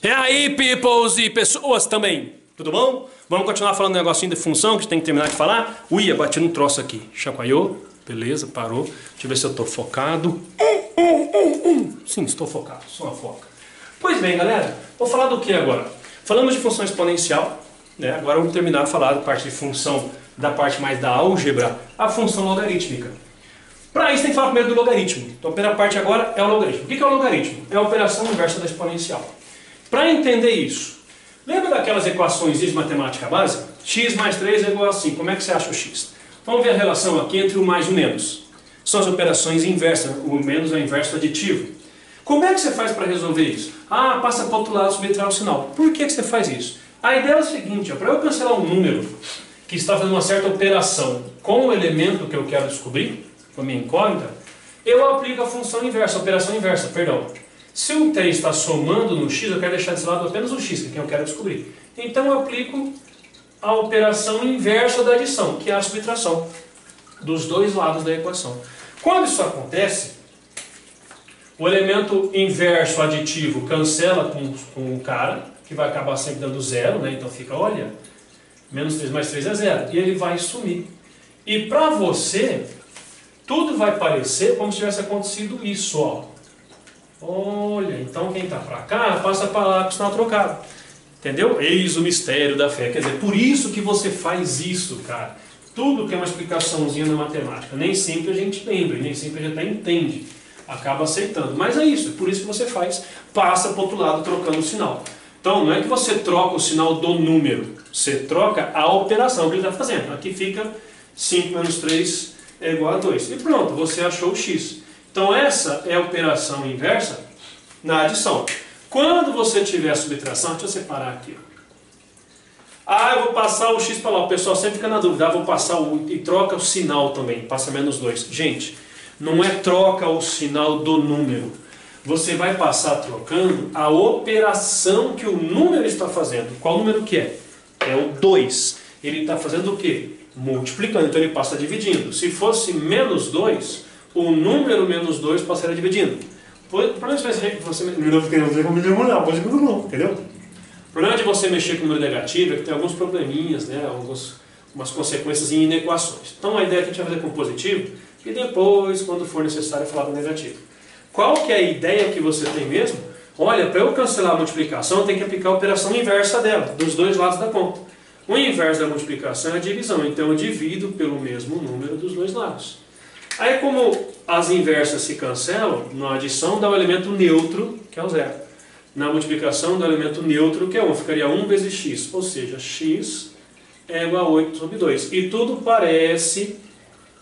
E aí, peoples e pessoas também, tudo bom? Vamos continuar falando um negocinho de função que a gente tem que terminar de falar? Uia, bati num troço aqui, chacoalhou, beleza, parou. Deixa eu ver se eu estou focado. Sim, estou focado, sou uma foca. Pois bem, galera, vou falar do que agora? Falamos de função exponencial, né? Agora vamos terminar a falar da parte de função, da parte mais da álgebra, a função logarítmica. Para isso tem que falar primeiro do logaritmo. Então a primeira parte agora é o logaritmo. O que é o logaritmo? É a operação inversa da exponencial. Para entender isso, lembra daquelas equações de matemática básica? X mais 3 é igual a 5. Como é que você acha o x? Vamos ver a relação aqui entre o mais e o menos. São as operações inversas. O menos é o inverso aditivo. Como é que você faz para resolver isso? Ah, passa para o outro lado, subtrai o sinal. Por que você faz isso? A ideia é o seguinte, para eu cancelar um número que está fazendo uma certa operação com o elemento que eu quero descobrir, com a minha incógnita, eu aplico a função inversa, a operação inversa, perdão. Se o t está somando no x, eu quero deixar desse lado apenas o x, que é quem eu quero descobrir. Então eu aplico a operação inversa da adição, que é a subtração dos dois lados da equação. Quando isso acontece, o elemento inverso aditivo cancela com o cara, que vai acabar sempre dando zero, né? Então fica, olha, menos 3 mais 3 é zero. E ele vai sumir. E para você, tudo vai parecer como se tivesse acontecido isso, ó. Olha, então quem está para cá, passa para lá com o sinal trocado. Entendeu? Eis o mistério da fé. Quer dizer, por isso que você faz isso, cara. Tudo que é uma explicaçãozinha na matemática. Nem sempre a gente lembra, e nem sempre a gente até entende. Acaba aceitando. Mas é isso, é por isso que você faz. Passa para o outro lado trocando o sinal. Então, não é que você troca o sinal do número. Você troca a operação que ele está fazendo. Aqui fica 5 menos 3 é igual a 2. E pronto, você achou o x. Então essa é a operação inversa na adição. Quando você tiver a subtração, deixa eu separar aqui. Ah, eu vou passar o x para lá. O pessoal sempre fica na dúvida. Ah, vou passar e troca o sinal também. Passa menos 2. Gente, não é troca o sinal do número. Você vai passar trocando a operação que o número está fazendo. Qual número que é? É o 2. Ele está fazendo o quê? Multiplicando. Então ele passa dividindo. Se fosse menos 2... o número menos 2 passaria dividindo. O problema de você mexer com o número negativo é que tem alguns probleminhas, né? Algumas consequências em inequações. Então a ideia é que a gente vai fazer com positivo e depois, quando for necessário, falar com negativo. Qual que é a ideia que você tem mesmo? Olha, para eu cancelar a multiplicação, eu tenho que aplicar a operação inversa dela, dos dois lados da conta. O inverso da multiplicação é a divisão, então eu divido pelo mesmo número dos dois lados. Aí como as inversas se cancelam, na adição dá o elemento neutro, que é o zero. Na multiplicação dá o elemento neutro, que é 1. Ficaria 1 vezes x, ou seja, x é igual a 8 sobre 2. E tudo parece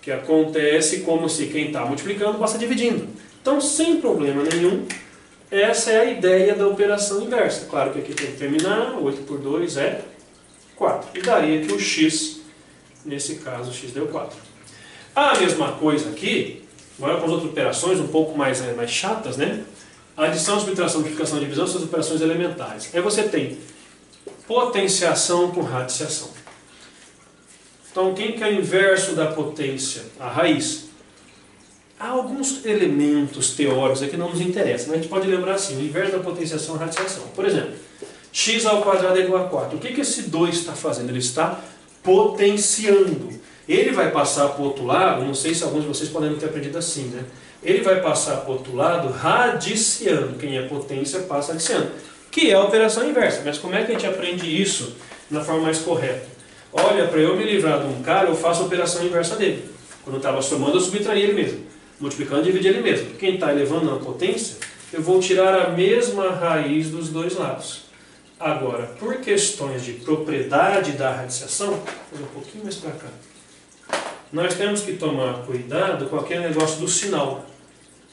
que acontece como se quem está multiplicando passa dividindo. Então, sem problema nenhum, essa é a ideia da operação inversa. Claro que aqui tem que terminar, 8 por 2 é 4. E daria que o x, nesse caso, o x deu 4. A mesma coisa aqui, agora com as outras operações um pouco mais chatas, né? Adição, subtração, multiplicação e divisão são as operações elementares. Aí você tem potenciação com radiciação. Então, quem que é o inverso da potência? A raiz. Há alguns elementos teóricos aqui que não nos interessam, mas a gente pode lembrar assim, o inverso da potenciação é a radiciação. Por exemplo, x ao quadrado é igual a 4. O que que esse 2 está fazendo? Ele está potenciando. Ele vai passar para o outro lado, não sei se alguns de vocês podem ter aprendido assim, né? Ele vai passar para o outro lado radiciando. Quem é potência passa radiciando. Que é a operação inversa. Mas como é que a gente aprende isso na forma mais correta? Olha, para eu me livrar de um cara, eu faço a operação inversa dele. Quando eu estava somando, eu subtraí ele mesmo. Multiplicando, dividi ele mesmo. Quem está elevando na potência, eu vou tirar a mesma raiz dos dois lados. Agora, por questões de propriedade da radiciação, vou um pouquinho mais para cá. Nós temos que tomar cuidado com aquele negócio do sinal.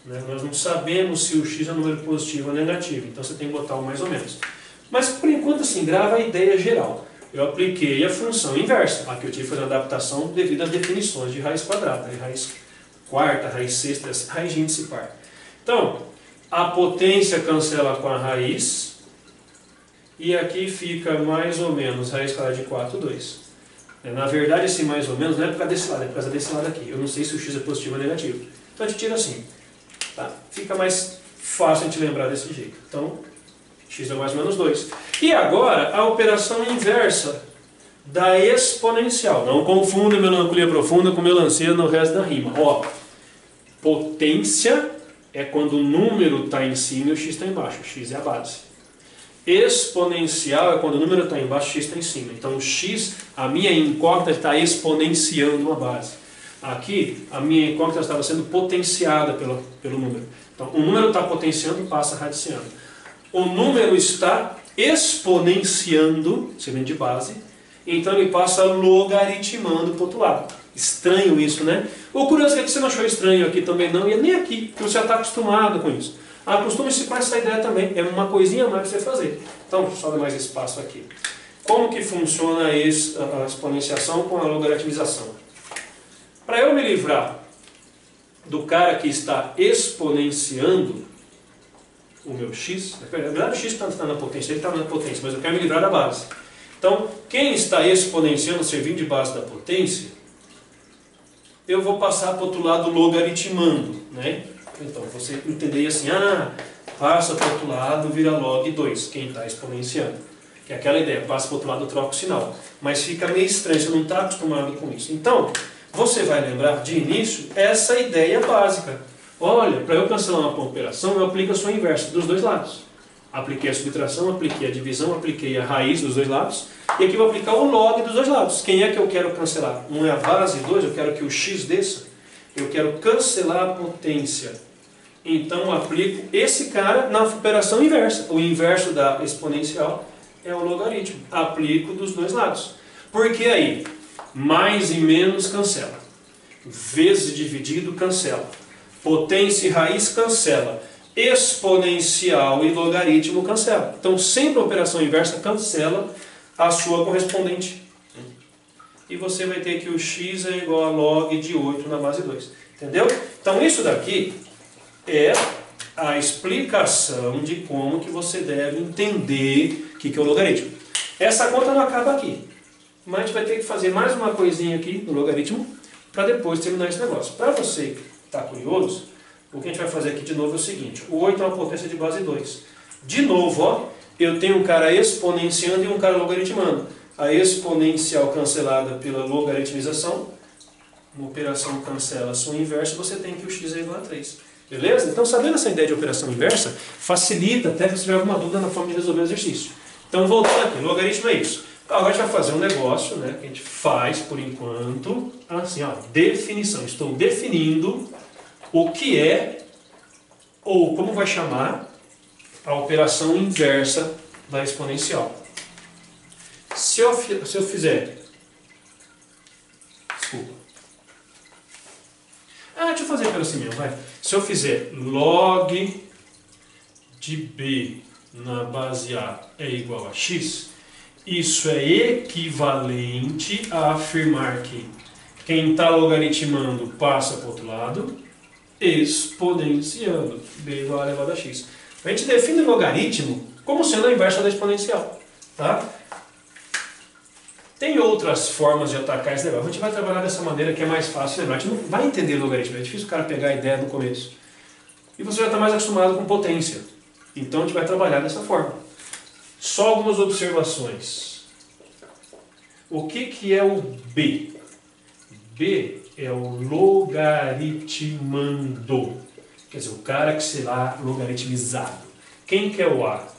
Né? Nós não sabemos se o x é um número positivo ou negativo, então você tem que botar o mais ou menos. Mas por enquanto assim, grava a ideia geral. Eu apliquei a função inversa, aqui eu tive que fazer uma adaptação devido às definições de raiz quadrada, de raiz quarta, raiz sexta, raiz de índice par. Então, a potência cancela com a raiz, e aqui fica mais ou menos raiz quadrada de 4, 2. Na verdade, esse mais ou menos não é por causa desse lado, é por causa desse lado aqui. Eu não sei se o x é positivo ou negativo. Então a gente tira assim. Tá? Fica mais fácil a gente lembrar desse jeito. Então, x deu mais ou menos 2. E agora a operação inversa da exponencial. Não confunda melancolia profunda com melancia no resto da rima. Ó, potência é quando o número está em cima e o x está embaixo. O x é a base. Exponencial é quando o número está embaixo e o x está em cima. Então o x, a minha incógnita está exponenciando uma base. Aqui, a minha incógnita estava sendo potenciada pelo número. Então o número está potenciando e passa radiciando. O número está exponenciando, servindo de base, então ele passa logaritmando para o outro lado. Estranho isso, né? O curioso é que você não achou estranho aqui também não, e nem aqui, porque você já está acostumado com isso. Acostume-se com essa ideia também, é uma coisinha a mais para você fazer. Então, só dar mais espaço aqui. Como que funciona a exponenciação com a logaritmização? Para eu me livrar do cara que está exponenciando o meu x, na verdade o x está na potência, ele está na potência, mas eu quero me livrar da base. Então, quem está exponenciando, servindo de base da potência, eu vou passar para o outro lado logaritmando, né? Então, você entender assim, passa para o outro lado, vira log 2, quem está exponenciando. Que é aquela ideia, passa para o outro lado, troca o sinal. Mas fica meio estranho, você não está acostumado com isso. Então, você vai lembrar de início essa ideia básica. Olha, para eu cancelar uma operação, eu aplico a sua inversa dos dois lados. Apliquei a subtração, apliquei a divisão, apliquei a raiz dos dois lados. E aqui vou aplicar o log dos dois lados. Quem é que eu quero cancelar? Um é a base, 2, eu quero que o x desça. Eu quero cancelar a potência. Então eu aplico esse cara na operação inversa. O inverso da exponencial é o logaritmo. Aplico dos dois lados. Porque aí, mais e menos cancela. Vezes dividido cancela. Potência e raiz cancela. Exponencial e logaritmo cancela. Então sempre a operação inversa cancela a sua correspondente. E você vai ter que o x é igual a log de 8 na base 2. Entendeu? Então isso daqui é a explicação de como que você deve entender o que é o logaritmo. Essa conta não acaba aqui. Mas a gente vai ter que fazer mais uma coisinha aqui no logaritmo para depois terminar esse negócio. Para você que está curioso, o que a gente vai fazer aqui de novo é o seguinte. O 8 é uma potência de base 2. De novo, ó, eu tenho um cara exponenciando e um cara logaritmando. A exponencial cancelada pela logaritmização. Uma operação cancela a sua inversa, você tem que o x é igual a 3. Beleza? Então, sabendo essa ideia de operação inversa, facilita até se tiver alguma dúvida na forma de resolver o exercício. Então, voltando aqui, logaritmo é isso. Agora a gente vai fazer um negócio, né, que a gente faz por enquanto, assim, ó, definição. Estou definindo o que é, ou como vai chamar, a operação inversa da exponencial. Se eu fizer... Desculpa. Deixa eu fazer pelo assim mesmo, vai. Se eu fizer log de b na base A é igual a x, isso é equivalente a afirmar que quem está logaritmando passa para o outro lado, exponenciando, b igual a elevado a x. A gente define o logaritmo como sendo a inversa da exponencial. Tá? Tem outras formas de atacar esse negócio. A gente vai trabalhar dessa maneira que é mais fácil lembrar. A gente não vai entender logaritmo, é difícil o cara pegar a ideia no começo. E você já está mais acostumado com potência. Então a gente vai trabalhar dessa forma. Só algumas observações. O que é o B? B é o logaritmando. Quer dizer, o cara que será logaritmizado. Quem que é o A?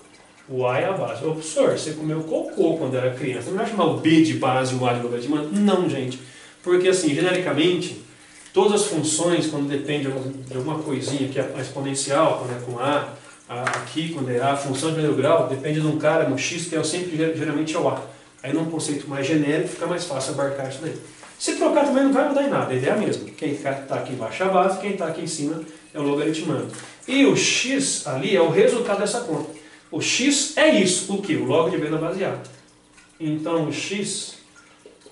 O A é a base. Ô, professor, você comeu cocô quando era criança. Não vai chamar o B de base e o A de logaritmando? Não, gente. Porque, assim, genericamente, todas as funções, quando depende de alguma coisinha, que é a exponencial, quando é com A, aqui, quando é A, a função de primeiro grau, depende de um cara no X, que é sempre, geralmente, é o A. Aí, num conceito mais genérico, fica mais fácil abarcar isso daí. Se trocar também não vai mudar em nada, a ideia é a mesma. Quem está aqui embaixo é a base, quem está aqui em cima é o logaritmando. E o X ali é o resultado dessa conta. O x é isso, o que? O log de b na base A. Então o x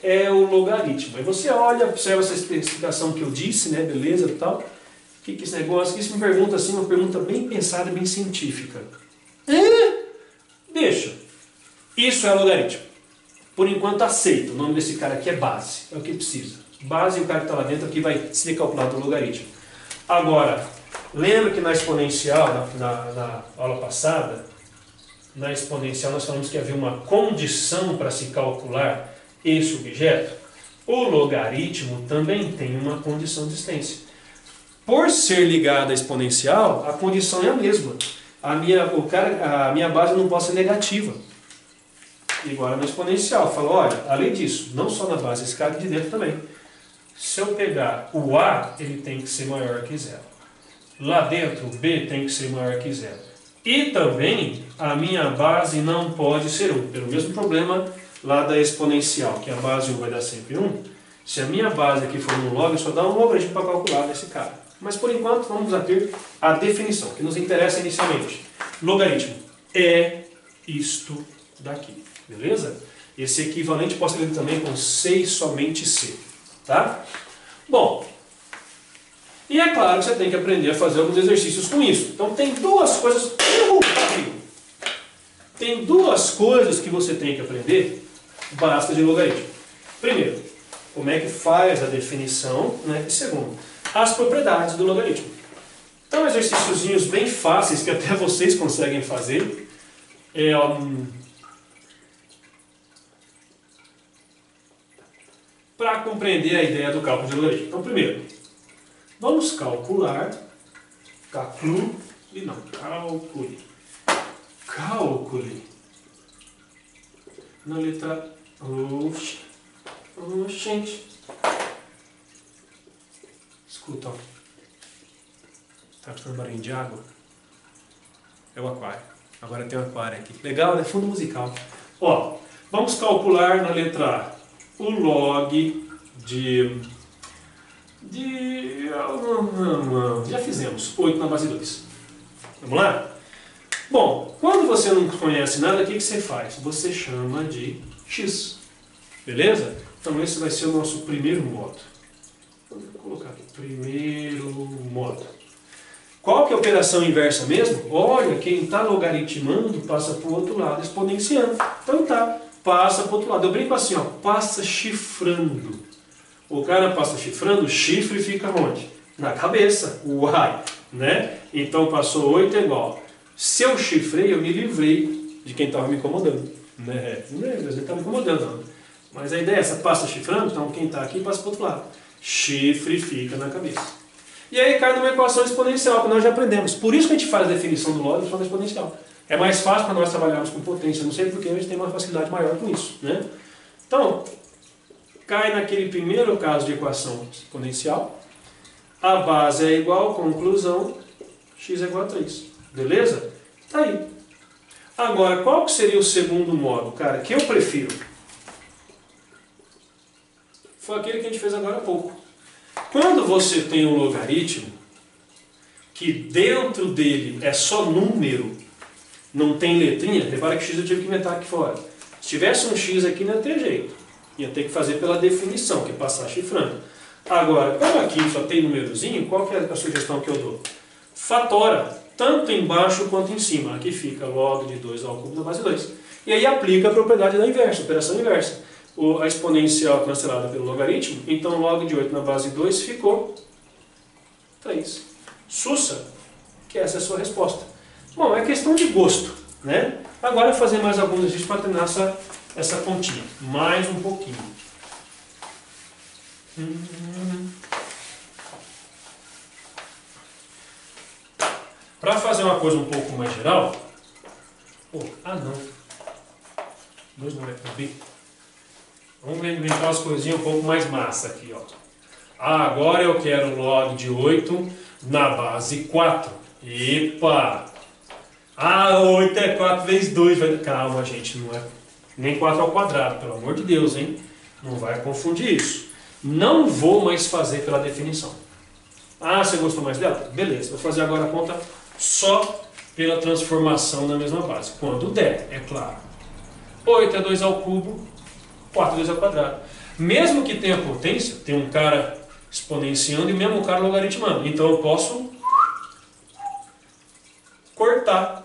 é o logaritmo. Aí você olha, observa essa explicação que eu disse, né? Beleza e tal. O que é esse negócio? Isso me pergunta assim, uma pergunta bem pensada, bem científica. Deixa. Isso é logaritmo. Por enquanto aceito. O nome desse cara aqui é base. É o que precisa. Base e o cara que está lá dentro aqui vai ser calculado o logaritmo. Agora, lembra que na exponencial, na aula passada, na exponencial nós falamos que havia uma condição para se calcular esse objeto, o logaritmo também tem uma condição de existência. Por ser ligado à exponencial, a condição é a mesma. A minha base não pode ser negativa. Igual na exponencial. Fala, olha, além disso, não só na base, esse cara aqui de dentro também. Se eu pegar o A, ele tem que ser maior que zero. Lá dentro, o B tem que ser maior que zero. E também, a minha base não pode ser 1. Pelo mesmo problema lá da exponencial, que a base 1 vai dar sempre 1. Se a minha base aqui for um log, só dá um logaritmo para calcular nesse cara. Mas por enquanto, vamos ver a definição, que nos interessa inicialmente. Logaritmo é isto daqui, beleza? Esse equivalente posso ler também com C e somente C, tá? Bom, e é claro que você tem que aprender a fazer alguns exercícios com isso. Então tem duas coisas... Tem duas coisas que você tem que aprender básicas de logaritmo. Primeiro, como é que faz a definição, né? E segundo, as propriedades do logaritmo. Então, exercíciozinhos bem fáceis que até vocês conseguem fazer. Para compreender a ideia do cálculo de logaritmo. Então, primeiro, vamos calcule na letra gente. Escuta, ó. Tá ficando barulho de água? É o aquário. Agora tem um aquário aqui. Legal, né? Fundo musical. Ó, vamos calcular na letra A o log já fizemos 8 na base 2. Vamos lá? Bom, quando você não conhece nada, o que você faz? Você chama de x. Beleza? Então esse vai ser o nosso primeiro modo. Vou colocar aqui, primeiro modo. Qual que é a operação inversa mesmo? Olha, quem está logaritmando passa para o outro lado, exponenciando. Então tá, passa para o outro lado. Eu brinco assim, ó, passa chifrando. O cara passa chifrando, o chifre fica onde? Na cabeça, uai, né? Então passou 8 é igual. Se eu chifrei, eu me livrei de quem estava me incomodando. Né? Não estava me incomodando, não. Mas a ideia é essa, passa chifrando, então quem está aqui passa para o outro lado. Chifre fica na cabeça. E aí cai numa equação exponencial, que nós já aprendemos. Por isso que a gente faz a definição do log de forma exponencial. É mais fácil para nós trabalharmos com potência, não sei porque a gente tem uma facilidade maior com isso. Né? Então, cai naquele primeiro caso de equação exponencial. A base é igual, conclusão, x é igual a 3. Beleza? Tá aí. Agora, qual que seria o segundo modo, cara, que eu prefiro? Foi aquele que a gente fez agora há pouco. Quando você tem um logaritmo, que dentro dele é só número, não tem letrinha, repara que x eu tive que inventar aqui fora. Se tivesse um x aqui não ia ter jeito. Ia ter que fazer pela definição, que é passar chifrando. Agora, como aqui só tem númerozinho, qual que é a sugestão que eu dou? Fatora, tanto embaixo quanto em cima. Aqui fica log de 2 ao cubo da base 2. E aí aplica a propriedade da inversa, operação inversa. A exponencial cancelada pelo logaritmo, então log de 8 na base 2 ficou 3. Sussa, que essa é a sua resposta. Bom, é questão de gosto, né? Agora eu vou fazer mais alguns exercícios para terminar essa continha. Mais um pouquinho. Para fazer uma coisa um pouco mais geral... não. 2 não é para B. Vamos inventar umas coisinhas um pouco mais massa aqui, ó. Agora eu quero log de 8 na base 4. Epa! 8 é 4 vezes 2. Calma, gente, não é nem 4 ao quadrado, pelo amor de Deus, hein? Não vai confundir isso. Não vou mais fazer pela definição. Você gostou mais dela? Beleza, vou fazer agora a conta só pela transformação na mesma base. Quando der, é claro. 8 é 2 ao cubo. 4 vezes ao quadrado. Mesmo que tenha potência, tem um cara exponenciando e o mesmo cara logaritmando. Então eu posso cortar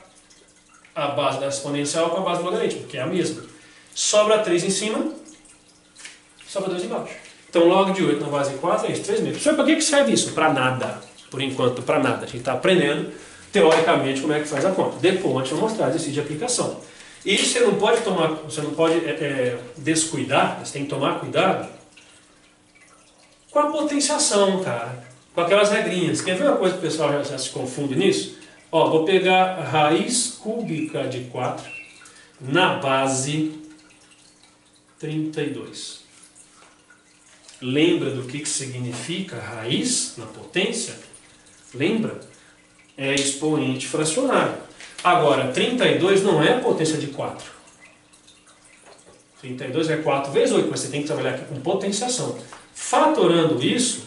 a base da exponencial com a base do logaritmo, que é a mesma. Sobra 3 em cima, sobra 2 embaixo. Então log de 8 na base 4 é isso, 3 metros. Para que serve isso? Para nada. Por enquanto, para nada. A gente está aprendendo teoricamente, como é que faz a conta. Depois a gente vai mostrar exercício de aplicação. E você não pode descuidar, você tem que tomar cuidado com a potenciação, cara. Com aquelas regrinhas. Quer ver uma coisa que o pessoal já se confunde nisso? Ó, vou pegar a raiz cúbica de 4 na base 32. Lembra do que significa raiz na potência? Lembra? É expoente fracionário. Agora, 32 não é a potência de 4. 32 é 4 vezes 8, mas você tem que trabalhar aqui com potenciação. Fatorando isso,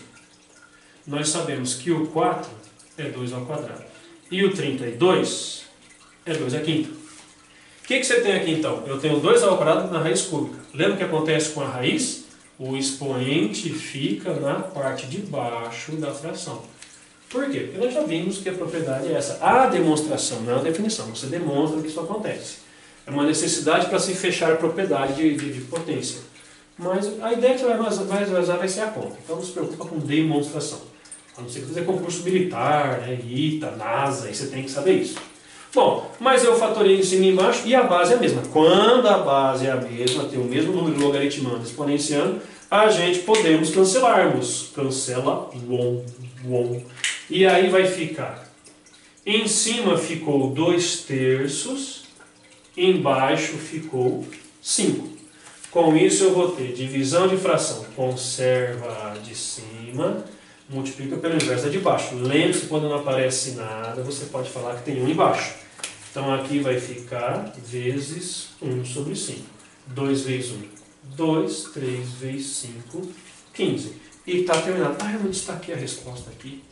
nós sabemos que o 4 é 2 ao quadrado. E o 32 é 2 à quinta. O que você tem aqui então? Eu tenho 2 ao quadrado na raiz cúbica. Lembra o que acontece com a raiz? O expoente fica na parte de baixo da fração. Por quê? Porque nós já vimos que a propriedade é essa. A demonstração, não é a definição. Você demonstra que isso acontece. É uma necessidade para se fechar a propriedade de potência. Mas a ideia que você vai usar vai ser a conta. Então não se preocupa com demonstração. A não ser que fazer concurso militar, né, ITA, NASA, aí você tem que saber isso. Bom, mas eu fatorei em cima e embaixo e a base é a mesma. Quando a base é a mesma, tem o mesmo número logaritmando, exponenciando, a gente podemos cancelarmos. Cancela, e aí vai ficar. Em cima ficou 2/3, embaixo ficou 5. Com isso eu vou ter divisão de fração, conserva a de cima, multiplica pelo inverso da de baixo. Lembre-se, quando não aparece nada, você pode falar que tem 1 embaixo. Então aqui vai ficar vezes 1 sobre 5. 2 vezes 1, 2, 3 vezes 5, 15. E está terminado. Ah, eu não destaquei a resposta aqui.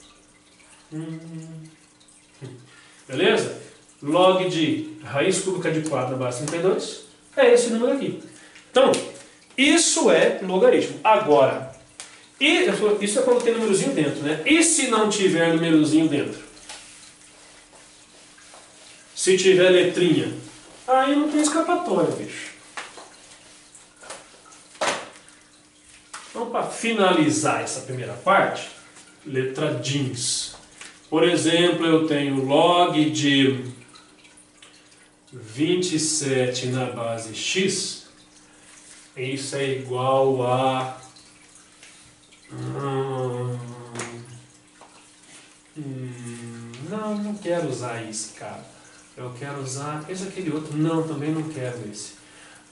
Beleza? Log de raiz cúbica de 4 na base 32 é esse número aqui. Então, isso é logaritmo. Agora, isso é quando tem númerozinho dentro, né? E se não tiver númerozinho dentro? Se tiver letrinha, aí não tem escapatória, bicho. Então, para finalizar essa primeira parte, letra jeans. Por exemplo, eu tenho log de 27 na base x. Isso é igual a... não quero usar isso, cara. Eu quero usar esse, aquele outro. Não, também não quero esse.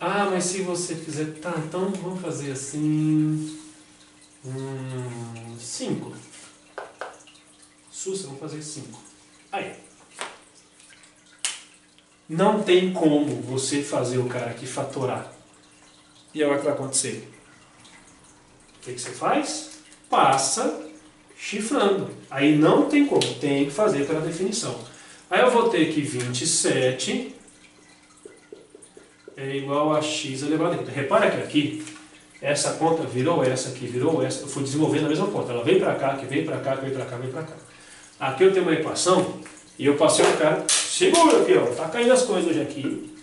Ah, mas se você fizer... Tá, então vamos fazer assim... 5. Sussa, vamos fazer 5. Aí. Não tem como você fazer o cara aqui fatorar. E agora o que vai acontecer? O que você faz? Passa chifrando. Aí não tem como, tem que fazer pela definição. Aí eu vou ter que 27 é igual a x elevado a 30. Repara que aqui, essa conta virou essa aqui, virou essa. Eu fui desenvolvendo a mesma conta. Ela vem para cá, que vem para cá, que vem para cá, vem para cá. Aqui eu tenho uma equação e eu passei o cara. Segura aqui, ó. Tá caindo as coisas hoje aqui.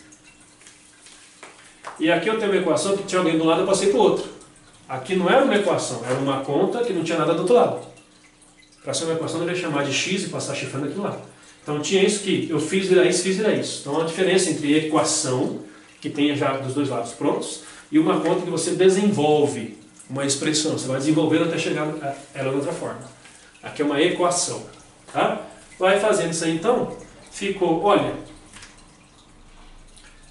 E aqui eu tenho uma equação que tinha alguém de um lado, eu passei para o outro. Aqui não era uma equação, era uma conta que não tinha nada do outro lado. Para ser uma equação, eu ia chamar de x e passar chifrando aquilo lá. Então tinha isso que eu fiz virar isso. Então a diferença entre equação, que tem já dos dois lados prontos, e uma conta que você desenvolve uma expressão. Você vai desenvolvendo até chegar ela de outra forma. Aqui é uma equação. Tá? Vai fazendo isso aí então, ficou, olha...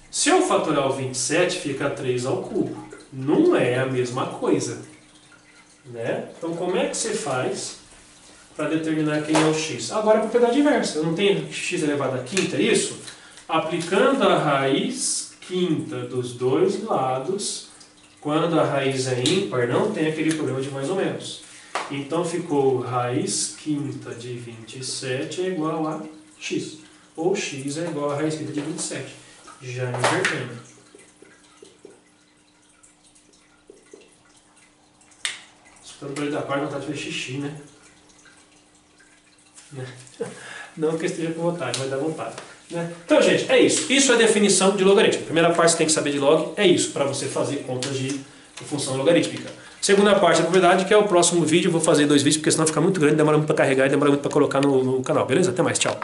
Se eu fatorar o 27, fica 3 ao cubo. Não é a mesma coisa. Né? Então, como é que você faz para determinar quem é o x? Agora, a propriedade inversa. Eu não tenho x elevado a quinta, é isso? Aplicando a raiz quinta dos dois lados, quando a raiz é ímpar, não tem aquele problema de mais ou menos. Então, ficou raiz quinta de 27 é igual a x. Ou x é igual a raiz quinta de 27. Já invertendo. Escutando o barulho da parte, vontade de fazer xixi, né? Não que eu esteja com vontade, mas dá vontade. Né? Então, gente, é isso. Isso é definição de logaritmo. Primeira parte você tem que saber de log, é isso, para você fazer contas de função logarítmica. Segunda parte da propriedade, que é o próximo vídeo. Eu vou fazer 2 vídeos, porque senão fica muito grande, demora muito para carregar e demora muito para colocar no canal. Beleza? Até mais, tchau.